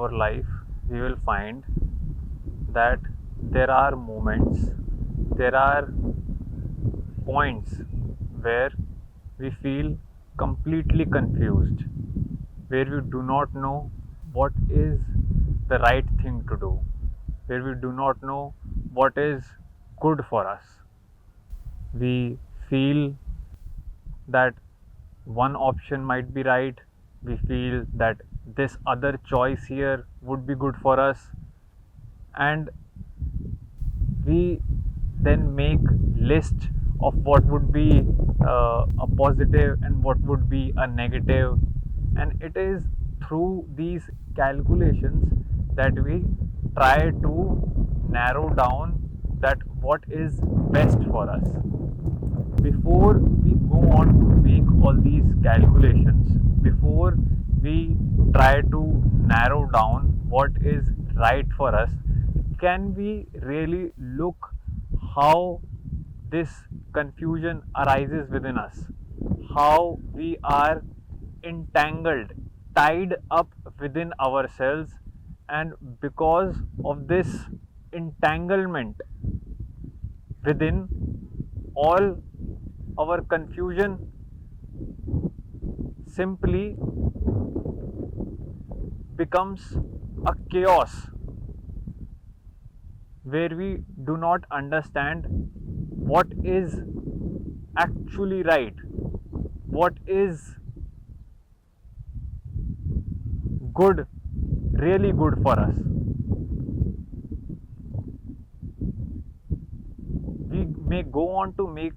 our life, we will find that there are moments, there are points where we feel completely confused, where we do not know what is the right thing to do, where we do not know what is good for us. We feel that one option might be right, we feel that this other choice here would be good for us, and we then make list of what would be a positive and what would be a negative, and it is through these calculations that we try to narrow down that what is best for us. Before we go on to make all these calculations, before we try to narrow down what is right for us, can we really look how this confusion arises within us? How we are entangled, tied up within ourselves, and because of this entanglement within, all our confusion simply becomes a chaos where we do not understand what is actually right, what is good, really good for us. We may go on to make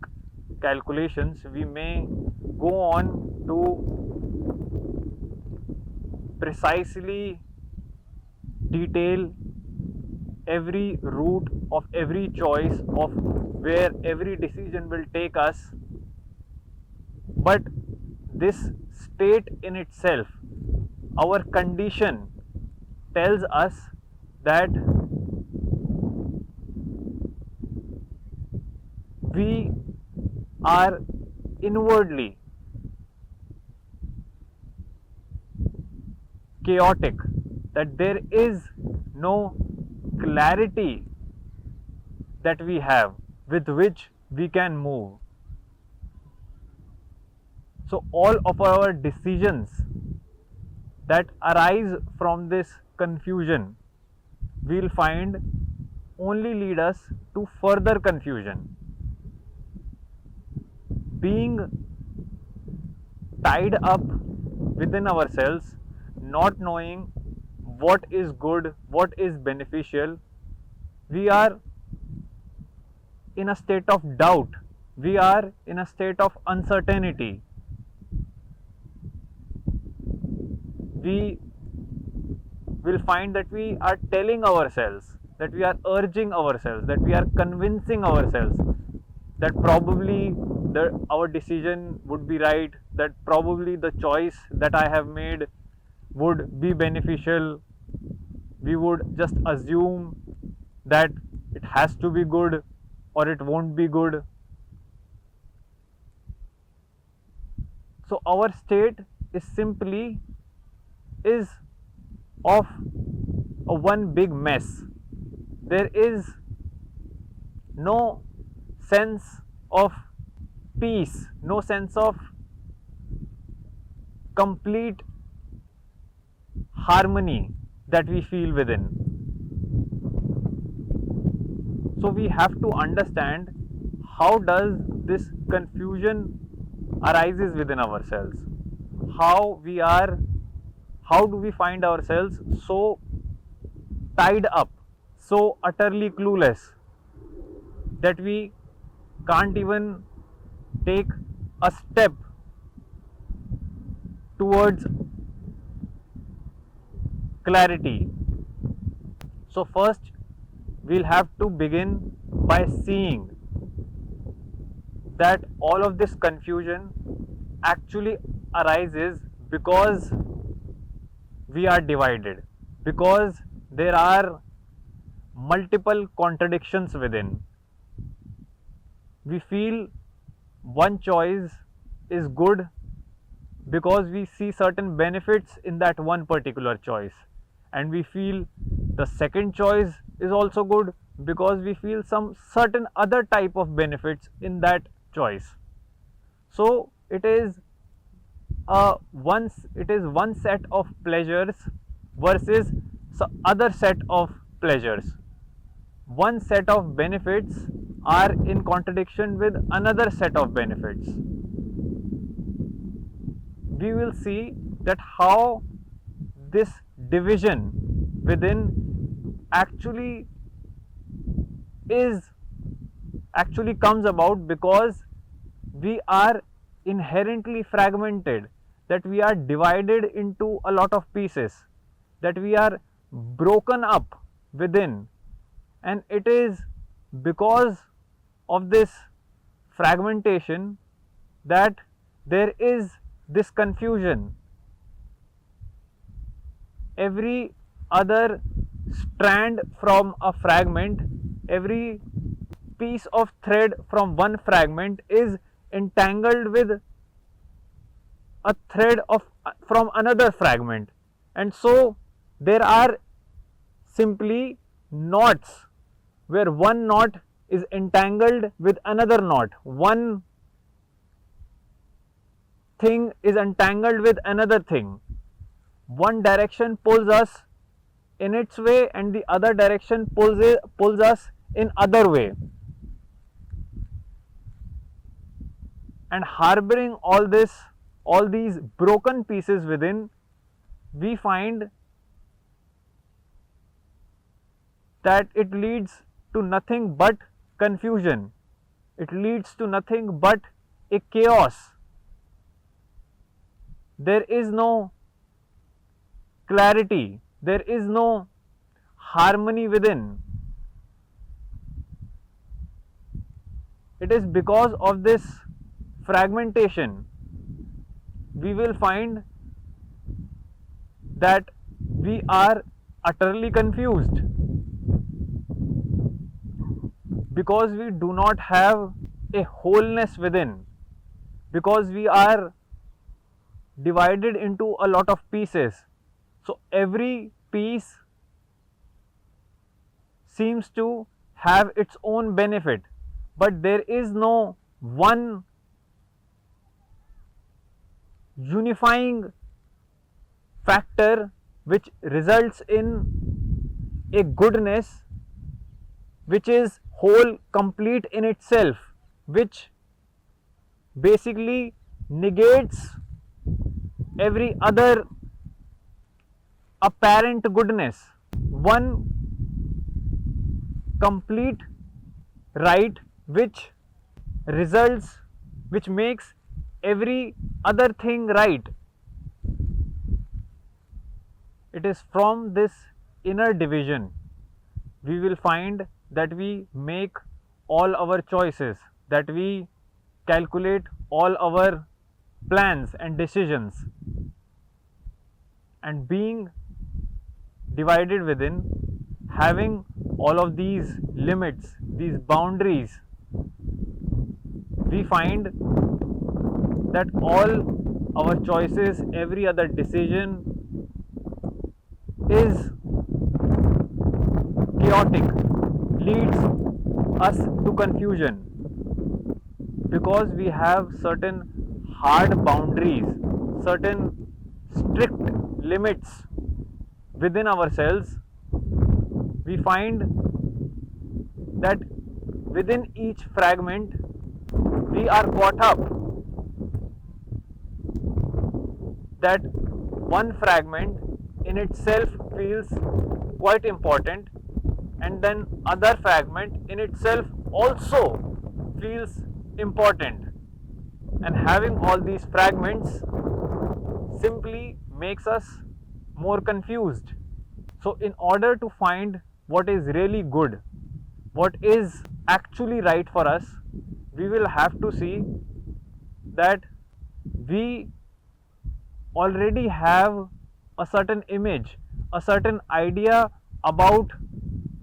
calculations, we may go on to precisely detail every route of every choice of where every decision will take us, but this state in itself, our condition, tells us that we are inwardly chaotic, that there is no clarity that we have with which we can move. So, all of our decisions that arise from this confusion, we'll find, only lead us to further confusion. Being tied up within ourselves, not knowing what is good, what is beneficial, we are in a state of doubt, we are in a state of uncertainty. We will find that we are telling ourselves, that we are urging ourselves, that we are convincing ourselves that probably our decision would be right, that probably the choice that I have made would be beneficial. We would just assume that it has to be good or it won't be good. So our state is simply is of a one big mess. There is no sense of peace, no sense of complete harmony that we feel within. So we have to understand how does this confusion arises within ourselves, how we are, how do we find ourselves so tied up, so utterly clueless that we can't even take a step towards clarity. So first we'll have to begin by seeing that all of this confusion actually arises because we are divided, because there are multiple contradictions within. We feel one choice is good because we see certain benefits in that one particular choice, and we feel the second choice is also good because we feel some certain other type of benefits in that choice. So it is one set of pleasures versus other set of pleasures. One set of benefits are in contradiction with another set of benefits. We will see that how this division within actually comes about because we are inherently fragmented, that we are divided into a lot of pieces, that we are broken up within, and it is because of this fragmentation that there is this confusion. Every other strand from a fragment, every piece of thread from one fragment is entangled with a thread of from another fragment, and so there are simply knots where one knot is entangled with another knot, one thing is entangled with another thing. One direction pulls us in its way and the other direction pulls us in other way, and harboring all these broken pieces within, we find that it leads to nothing but confusion. It leads to nothing but a chaos. There is no clarity, there is no harmony within. It is because of this fragmentation we will find that we are utterly confused, because we do not have a wholeness within, because we are divided into a lot of pieces. So every piece seems to have its own benefit, but there is no one unifying factor which results in a goodness which is whole, complete in itself, which basically negates every other apparent goodness. One complete right which makes every other thing right. It is from this inner division we will find that we make all our choices, that we calculate all our plans and decisions. And being divided within, having all of these limits, these boundaries, we find that all our choices, every other decision is chaotic, leads us to confusion, because we have certain hard boundaries, certain strict limits within ourselves. We find that within each fragment we are caught up, that one fragment in itself feels quite important, and then other fragment in itself also feels important, and having all these fragments simply makes us more confused. So in order to find what is really good, what is actually right for us, we will have to see that we already have a certain image, a certain idea about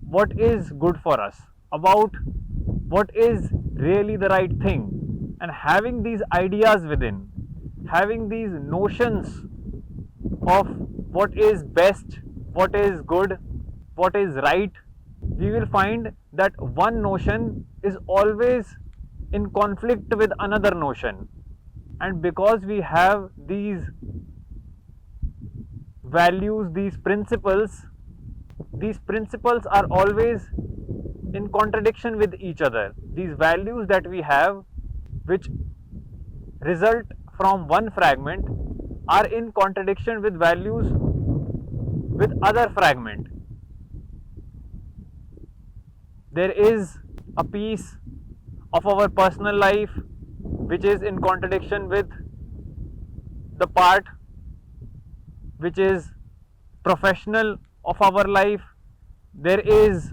what is good for us, about what is really the right thing. And having these ideas within, having these notions of what is best, what is good, what is right, we will find that one notion is always in conflict with another notion. And because we have these values, these principles are always in contradiction with each other. These values that we have, which result from one fragment, are in contradiction with values with other fragment. There is a piece of our personal life which is in contradiction with the part which is professional of our life. There is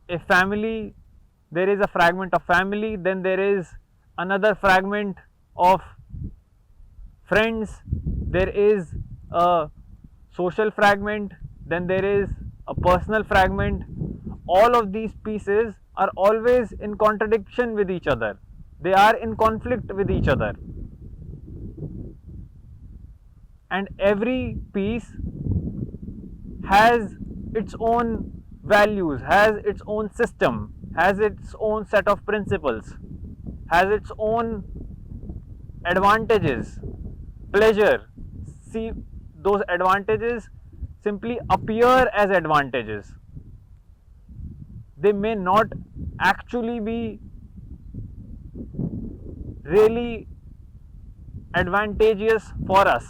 a family, there is a fragment of family, then there is another fragment of friends, there is a social fragment, then there is a personal fragment. All of these pieces are always in contradiction with each other. They are in conflict with each other. And every piece has its own values, has its own system, has its own set of principles, has its own advantages, pleasure. See, those advantages simply appear as advantages. They may not actually be really advantageous for us.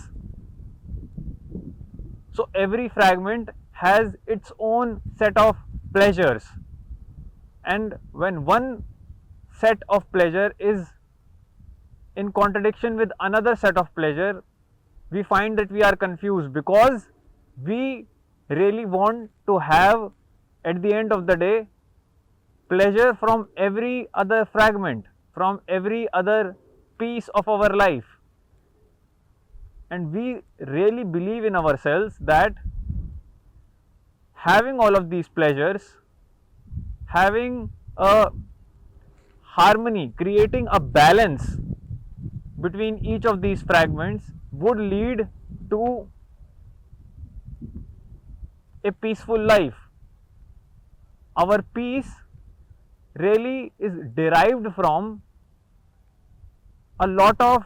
So every fragment has its own set of pleasures, and when one set of pleasure is in contradiction with another set of pleasure, we find that we are confused, because we really want to have, at the end of the day, pleasure from every other fragment, from every other piece of our life. And we really believe in ourselves that having all of these pleasures, having a harmony, creating a balance between each of these fragments would lead to a peaceful life. Our peace really is derived from a lot of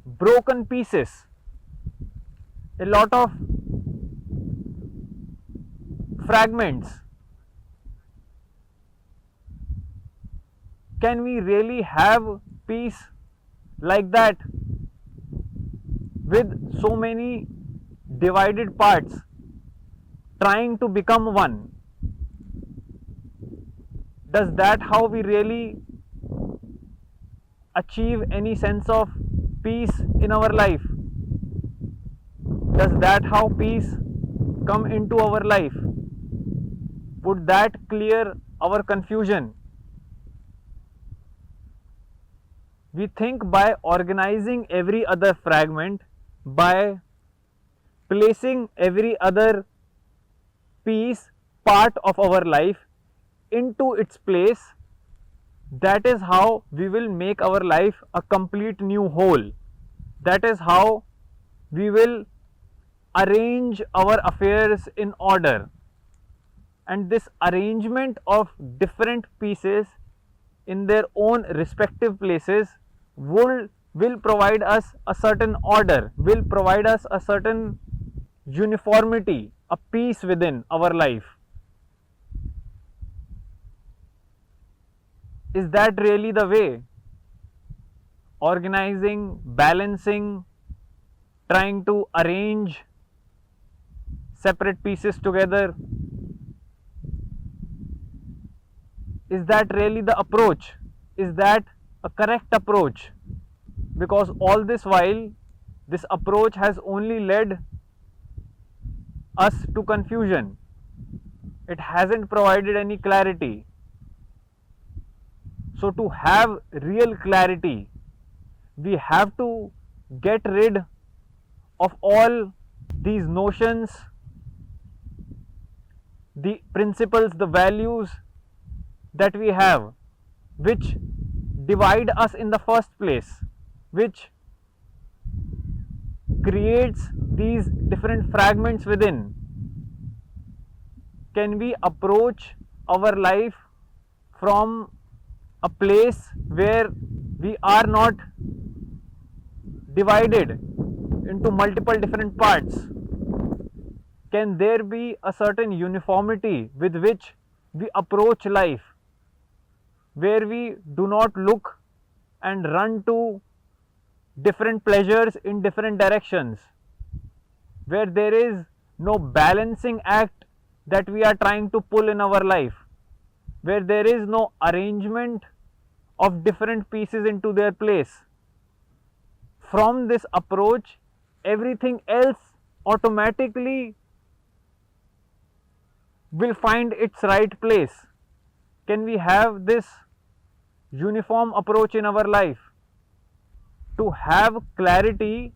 broken pieces, a lot of fragments. Can we really have peace like that, with so many divided parts trying to become one? Does that how we really achieve any sense of peace in our life? Does that how peace come into our life? Would that clear our confusion? We think by organizing every other fragment, by placing every other piece, part of our life into its place, that is how we will make our life a complete new whole. That is how we will arrange our affairs in order. And this arrangement of different pieces in their own respective places will provide us a certain order, will provide us a certain uniformity, a peace within our life. Is that really the way? Organizing, balancing, trying to arrange separate pieces together, is that really the approach? Is that a correct approach? Because all this while, this approach has only led us to confusion. It hasn't provided any clarity. So to have real clarity, we have to get rid of all these notions, the principles, the values that we have, which divide us in the first place, which creates these different fragments within, can we approach our life from a place where we are not divided into multiple different parts? Can there be a certain uniformity with which we approach life, where we do not look and run to different pleasures in different directions, where there is no balancing act that we are trying to pull in our life, where there is no arrangement of different pieces into their place? From this approach, everything else automatically will find its right place. Can we have this uniform approach in our life? To have clarity,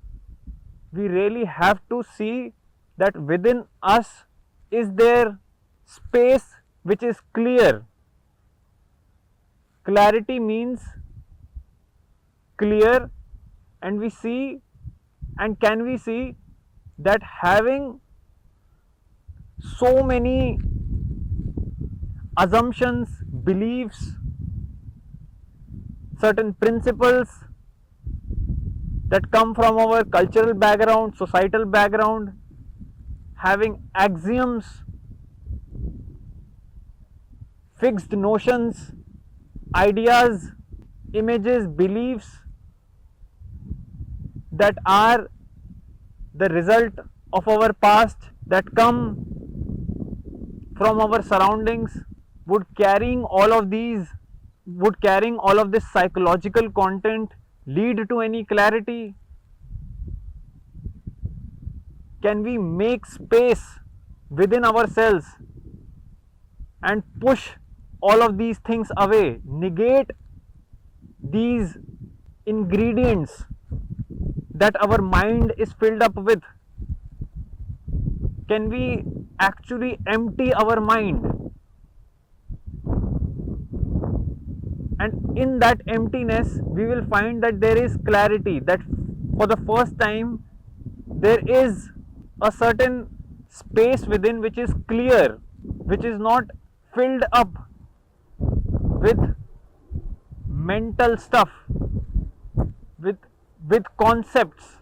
we really have to see that within us is there space which is clear. Clarity means clear, and we see, and can we see that having so many assumptions, beliefs, certain principles that come from our cultural background, societal background, having axioms, fixed notions, ideas, images, beliefs that are the result of our past, that come from our surroundings, would carrying all of this psychological content lead to any clarity? Can we make space within ourselves and push all of these things away, negate these ingredients that our mind is filled up with? Can we actually empty our mind? And in that emptiness, we will find that there is clarity, that for the first time there is a certain space within which is clear, which is not filled up with mental stuff, with concepts,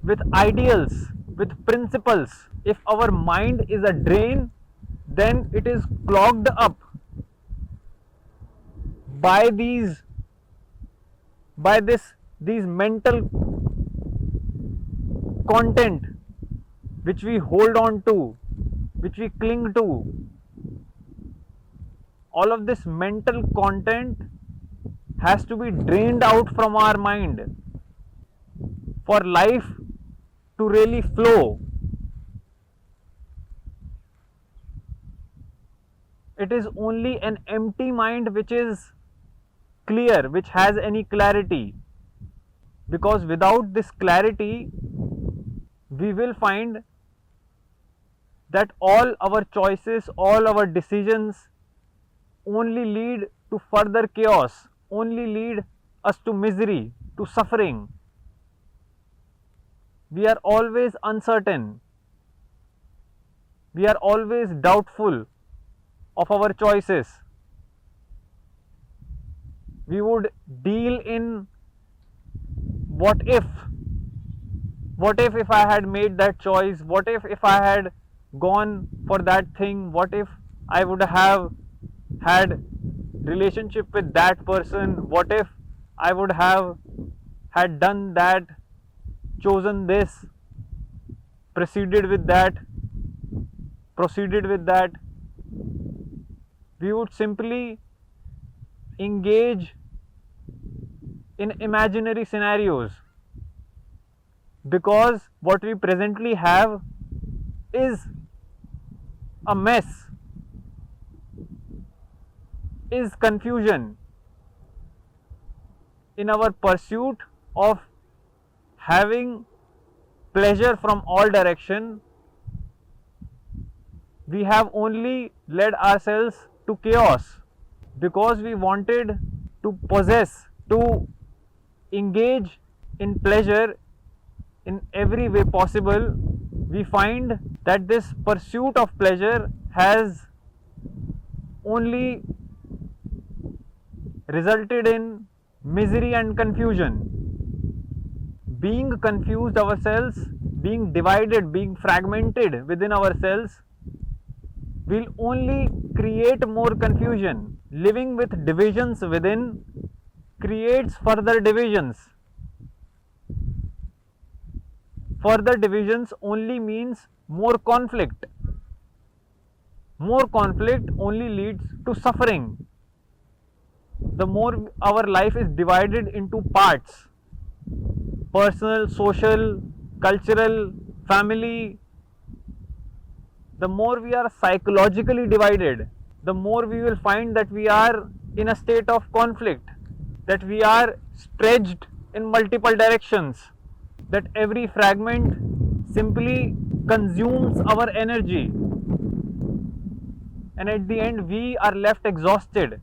with ideals, with principles. If our mind is a drain, then it is clogged up by these mental content which we hold on to, which we cling to. All of this mental content has to be drained out from our mind for life to really flow. It is only an empty mind which is clear, which has any clarity, because without this clarity, we will find that all our choices, all our decisions only lead to further chaos, only lead us to misery, to suffering. We are always uncertain, we are always doubtful of our choices. We would deal in what if I had made that choice, what if I had gone for that thing, what if I would have had relationship with that person, what if I would have had done that, chosen this, proceeded with that. We would simply engage in imaginary scenarios, because what we presently have is a mess, is confusion. In our pursuit of having pleasure from all direction, we have only led ourselves to chaos, because we wanted to possess, to engage in pleasure in every way possible, we find that this pursuit of pleasure has only resulted in misery and confusion. Being confused ourselves, being divided, being fragmented within ourselves will only create more confusion. Living with divisions within creates further divisions. Further divisions only means more conflict. More conflict only leads to suffering. The more our life is divided into parts, personal, social, cultural, family, the more we are psychologically divided, the more we will find that we are in a state of conflict, that we are stretched in multiple directions, that every fragment simply consumes our energy, and at the end we are left exhausted,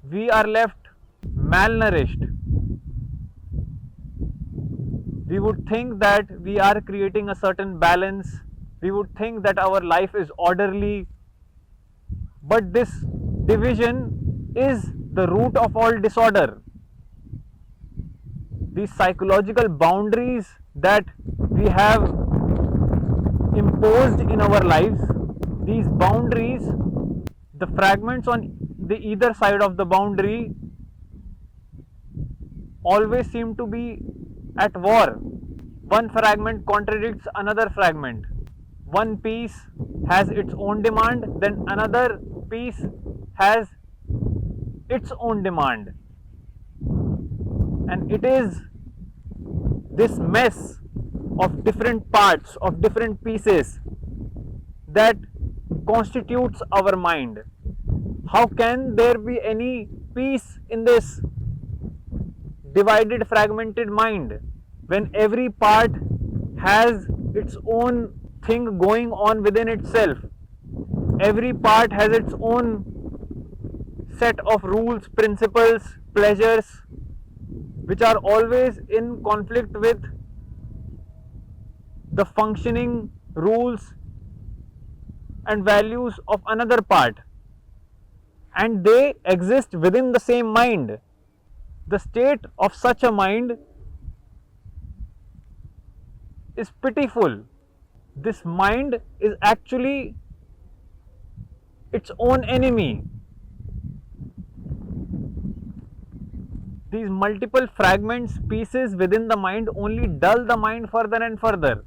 we are left malnourished. We would think that we are creating a certain balance, we would think that our life is orderly, but this division is the root of all disorder. These psychological boundaries that we have imposed in our lives, these boundaries, the fragments on the either side of the boundary always seem to be at war. One fragment contradicts another fragment. One piece has its own demand, then another piece has its own demand. And it is this mess of different parts, of different pieces, that constitutes our mind. How can there be any peace in this divided, fragmented mind when every part has its own thing going on within itself? Every part has its own set of rules, principles, pleasures, which are always in conflict with the functioning rules and values of another part, and they exist within the same mind. The state of such a mind is pitiful. This mind is actually its own enemy. These multiple fragments, pieces within the mind only dull the mind further and further.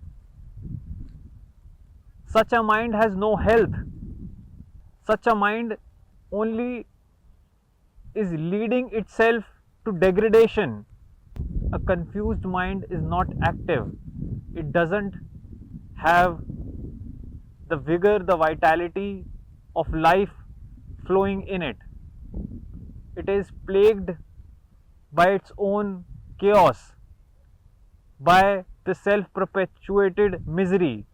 Such a mind has no health. Such a mind only is leading itself to degradation. A confused mind is not active. It doesn't have the vigor, the vitality of life flowing in it. It is plagued by its own chaos, by the self-perpetuated misery.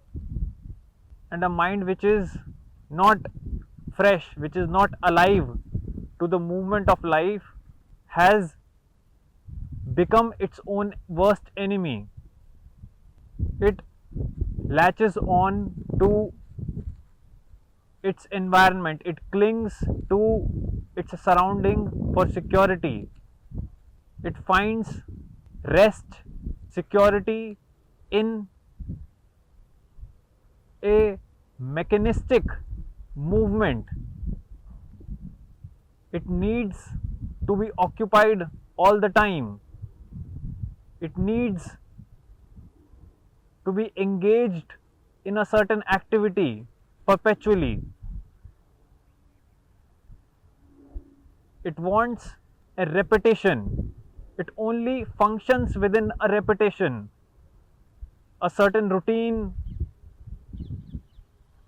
And a mind which is not fresh, which is not alive to the movement of life, has become its own worst enemy. It latches on to its environment, it clings to its surrounding for security. It finds rest, security in a mechanistic movement. It needs to be occupied all the time. It needs to be engaged in a certain activity perpetually. It wants a repetition. It only functions within a repetition, a certain routine,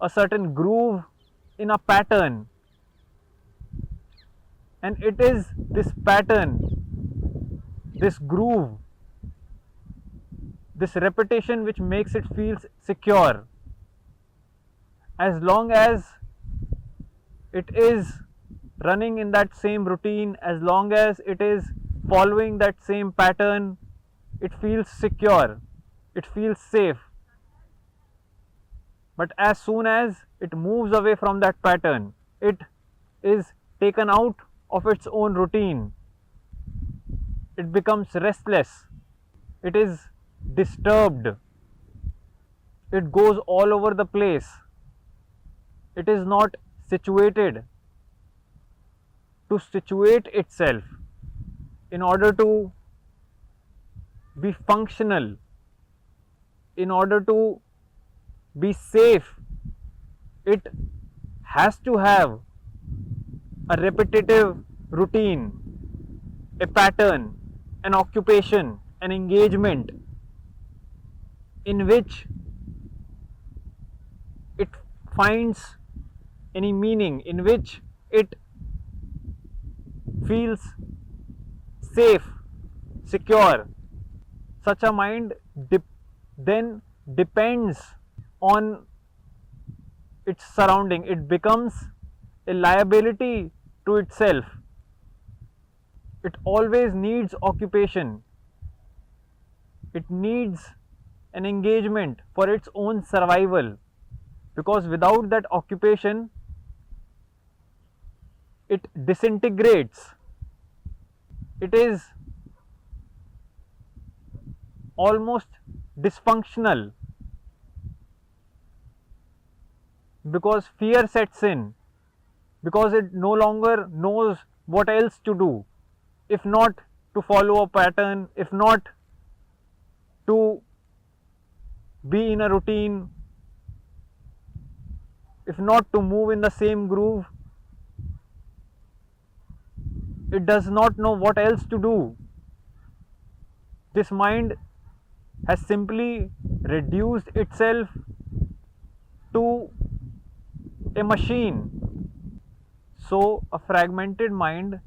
a certain groove in a pattern. And it is this pattern, this groove, this repetition which makes it feel secure. As long as it is running in that same routine, as long as it is following that same pattern, it feels secure, it feels safe. But as soon as it moves away from that pattern, it is taken out of its own routine. It becomes restless, it is disturbed, it goes all over the place, it is not situated to situate itself in order to be functional, in order to be safe. It has to have a repetitive routine, a pattern, an occupation, an engagement in which it finds any meaning, in which it feels safe, secure. Such a mind then depends on its surrounding. It becomes a liability to itself. It always needs occupation. It needs an engagement for its own survival, because without that occupation, it disintegrates. It is almost dysfunctional because fear sets in, because it no longer knows what else to do, if not to follow a pattern, if not to be in a routine, if not to move in the same groove. It does not know what else to do. This mind has simply reduced itself to a machine. So, a fragmented mind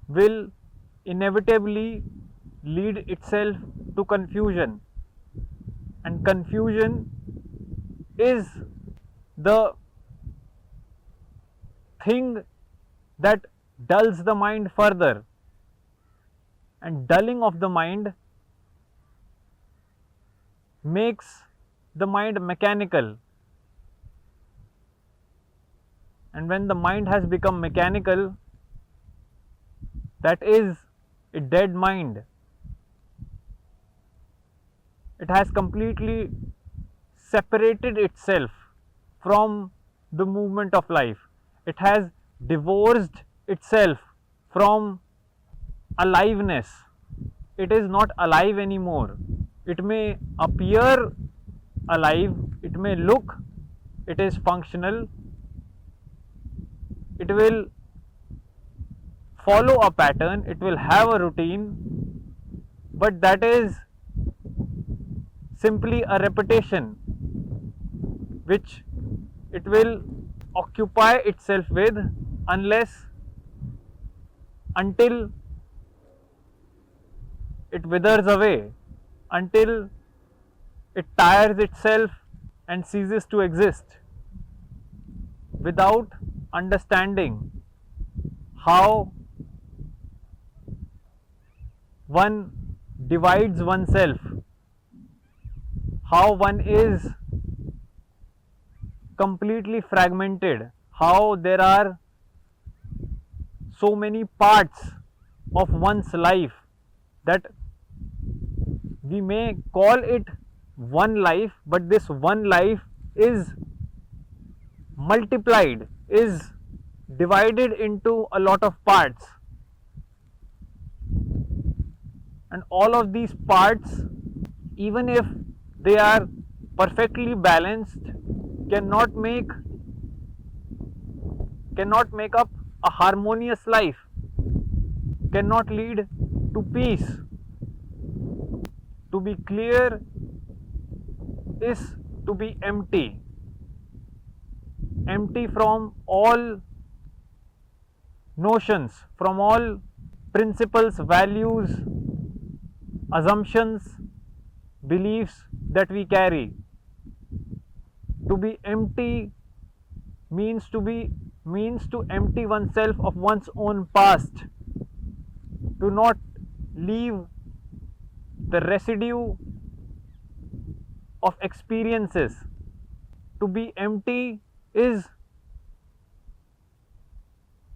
will inevitably lead itself to confusion, and confusion is the thing that dulls the mind further, and dulling of the mind makes the mind mechanical, and when the mind has become mechanical, that is a dead mind. It has completely separated itself from the movement of life. It has divorced itself from aliveness. It is not alive anymore. It may appear alive, it may look, it is functional, it will follow a pattern, it will have a routine, but that is simply a repetition which it will occupy itself with until it withers away, until it tires itself and ceases to exist, without understanding how one divides oneself, how one is completely fragmented, how there are so many parts of one's life that we may call it one life, but this one life is multiplied, is divided into a lot of parts, and all of these parts, even if they are perfectly balanced, cannot make up a harmonious life, cannot lead to peace. To be clear is to be empty, empty from all notions, from all principles, values, assumptions, beliefs that we carry. To be empty means to empty oneself of one's own past, to not leave the residue of experiences. To be empty is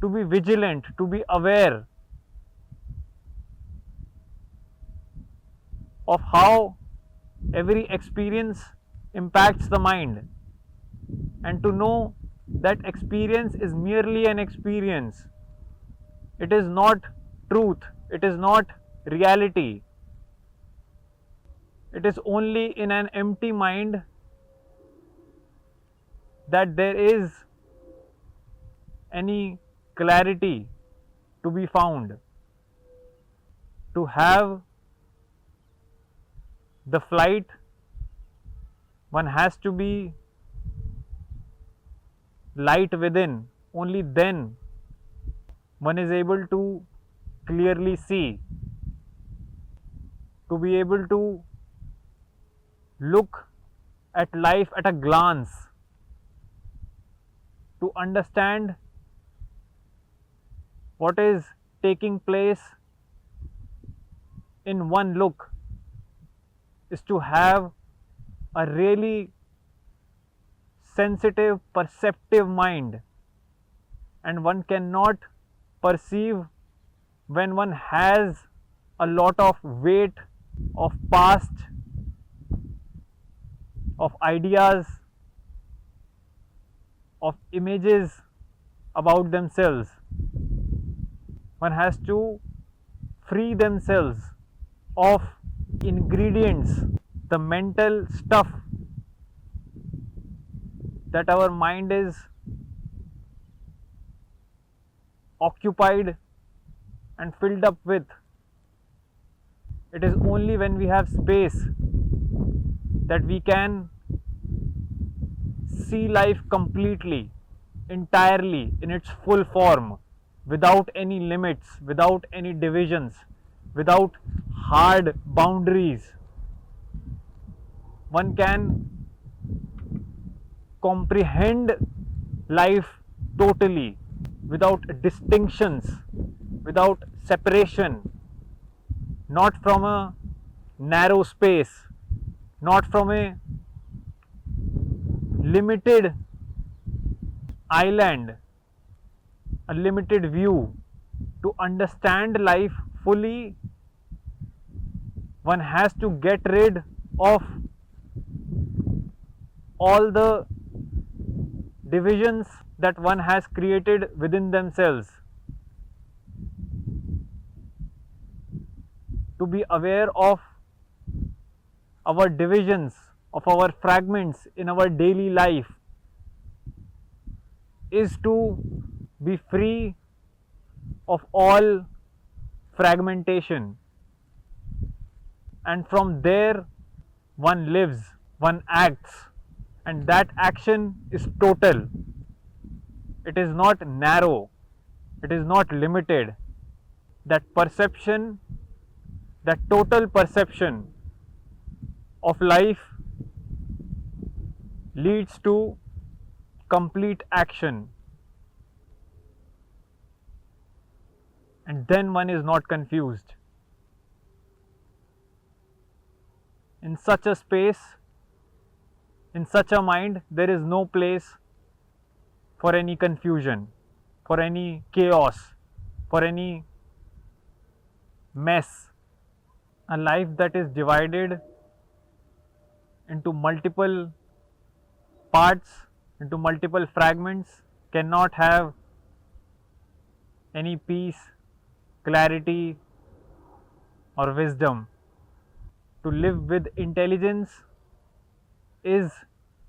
to be vigilant, to be aware of how every experience impacts the mind, and to know that experience is merely an experience. It is not truth, it is not reality. It is only in an empty mind that there is any clarity to be found. To have the flight, one has to be light within. Only then one is able to clearly see, to be able to look at life at a glance, to understand what is taking place in one look, is to have a really sensitive, perceptive mind, and one cannot perceive when one has a lot of weight of past, of ideas, of images about themselves. One has to free themselves of ingredients, the mental stuff that our mind is occupied and filled up with. It is only when we have space that we can see life completely, entirely, in its full form, without any limits, without any divisions, without hard boundaries. One can comprehend life totally, without distinctions, without separation, not from a narrow space, not from a limited island, a limited view. To understand life fully, one has to get rid of all the divisions that one has created within themselves. To be aware of our divisions, of our fragments in our daily life, is to be free of all fragmentation. And from there, one lives, one acts, and that action is total. It is not narrow, it is not limited. That perception, that total perception of life leads to complete action, and then one is not confused. In such a space, in such a mind, there is no place for any confusion, for any chaos, for any mess. A life that is divided into multiple parts, into multiple fragments, cannot have any peace, clarity, or wisdom. To live with intelligence is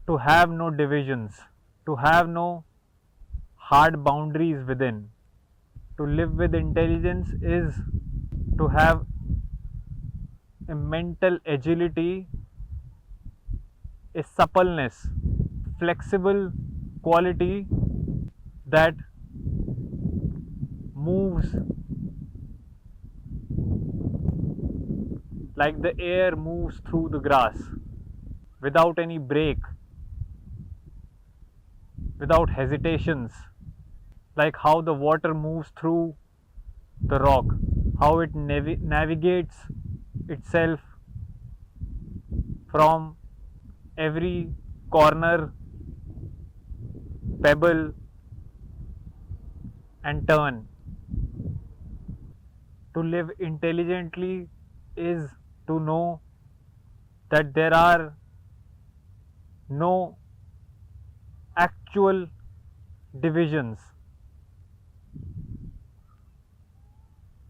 to have no divisions, to have no hard boundaries within. To live with intelligence is to have a mental agility, a suppleness, flexible quality that moves like the air moves through the grass, without any break, without hesitations, like how the water moves through the rock, how it navigates itself from every corner, pebble, and turn. To live intelligently is to know that there are no actual divisions,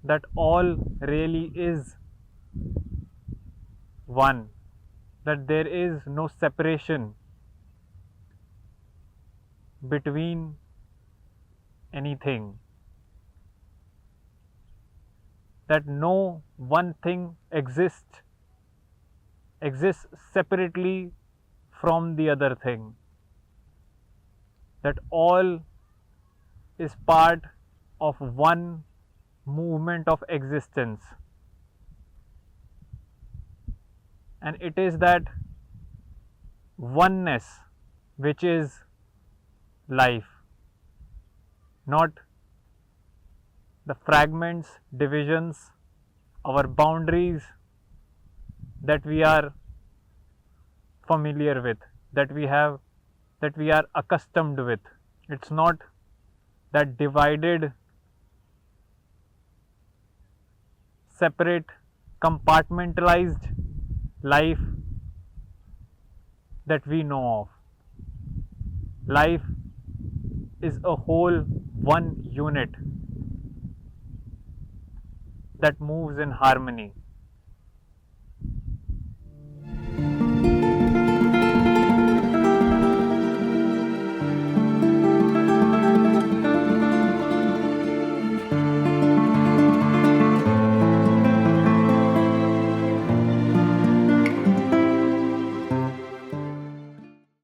that all really is one, that there is no separation between anything, that no one thing exists separately from the other thing, that all is part of one movement of existence. And it is that oneness which is life, not the fragments, divisions, our boundaries that we are familiar with, that we are accustomed with. It's not that divided, separate, compartmentalized life that we know of. Life is a whole one unit that moves in harmony.